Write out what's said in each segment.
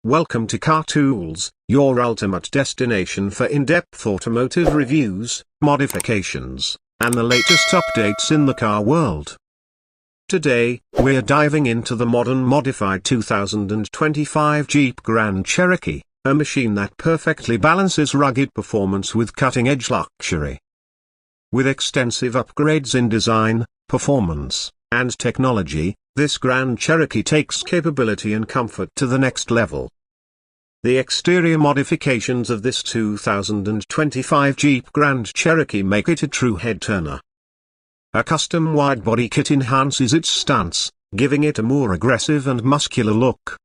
Welcome to Car Tools, your ultimate destination for in-depth automotive reviews, modifications, and the latest updates in the car world. Today, we're diving into the modern modified 2025 Jeep Grand Cherokee, a machine that perfectly balances rugged performance with cutting-edge luxury. With extensive upgrades in design, performance, and technology, this Grand Cherokee takes capability and comfort to the next level. The exterior modifications of this 2025 Jeep Grand Cherokee make it a true head-turner. A custom wide-body kit enhances its stance, giving it a more aggressive and muscular look.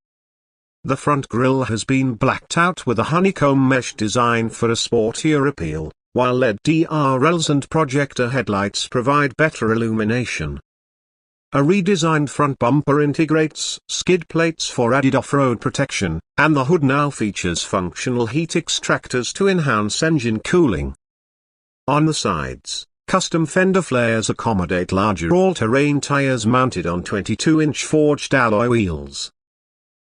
The front grille has been blacked out with a honeycomb mesh design for a sportier appeal, while LED DRLs and projector headlights provide better illumination. A redesigned front bumper integrates skid plates for added off-road protection, and the hood now features functional heat extractors to enhance engine cooling. On the sides, custom fender flares accommodate larger all-terrain tires mounted on 22-inch forged alloy wheels.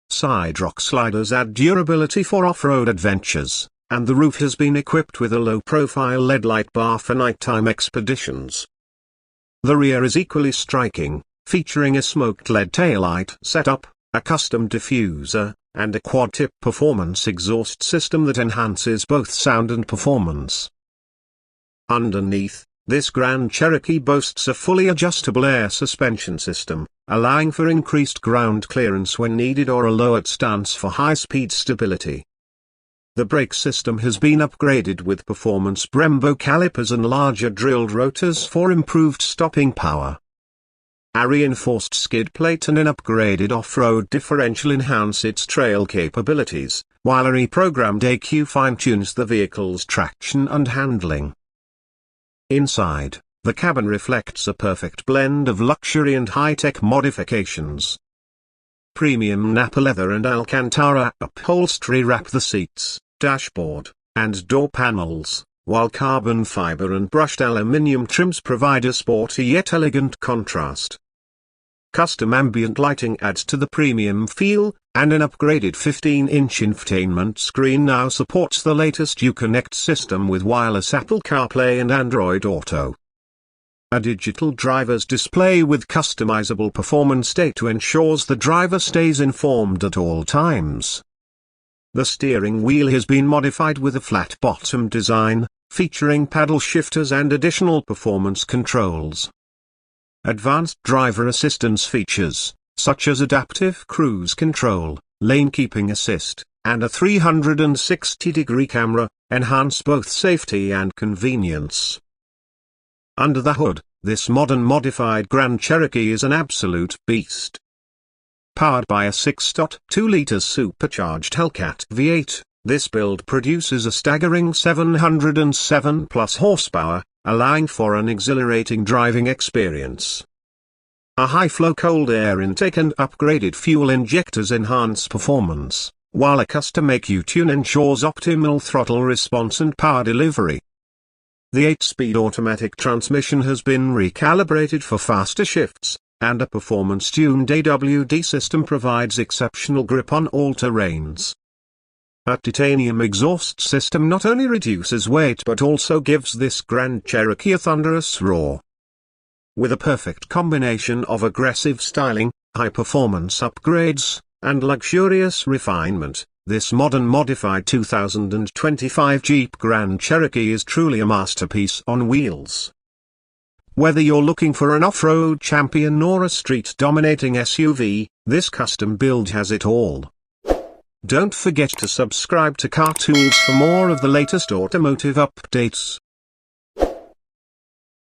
Side rock sliders add durability for off-road adventures, and the roof has been equipped with a low-profile LED light bar for nighttime expeditions. The rear is equally striking, featuring a smoked LED taillight setup, a custom diffuser, and a quad-tip performance exhaust system that enhances both sound and performance. Underneath, this Grand Cherokee boasts a fully adjustable air suspension system, allowing for increased ground clearance when needed or a lowered stance for high-speed stability. The brake system has been upgraded with performance Brembo calipers and larger drilled rotors for improved stopping power. A reinforced skid plate and an upgraded off-road differential enhance its trail capabilities, while a reprogrammed ECU fine-tunes the vehicle's traction and handling. Inside, the cabin reflects a perfect blend of luxury and high-tech modifications. Premium Napa leather and Alcantara upholstery wrap the seats, dashboard, and door panels, while carbon fiber and brushed aluminium trims provide a sporty yet elegant contrast. Custom ambient lighting adds to the premium feel, and an upgraded 15-inch infotainment screen now supports the latest Uconnect system with wireless Apple CarPlay and Android Auto. A digital driver's display with customizable performance data ensures the driver stays informed at all times. The steering wheel has been modified with a flat-bottom design, featuring paddle shifters and additional performance controls. Advanced driver assistance features, such as adaptive cruise control, lane keeping assist, and a 360-degree camera, enhance both safety and convenience. Under the hood, this modern modified Grand Cherokee is an absolute beast. Powered by a 6.2-liter supercharged Hellcat V8, this build produces a staggering 707+ horsepower, allowing for an exhilarating driving experience. A high-flow cold air intake and upgraded fuel injectors enhance performance, while a custom ECU tune ensures optimal throttle response and power delivery. The 8-speed automatic transmission has been recalibrated for faster shifts, and a performance-tuned AWD system provides exceptional grip on all terrains. A titanium exhaust system not only reduces weight but also gives this Grand Cherokee a thunderous roar. With a perfect combination of aggressive styling, high-performance upgrades, and luxurious refinement, this modern modified 2025 Jeep Grand Cherokee is truly a masterpiece on wheels. Whether you're looking for an off-road champion or a street-dominating SUV, this custom build has it all. Don't forget to subscribe to Car Tools for more of the latest automotive updates.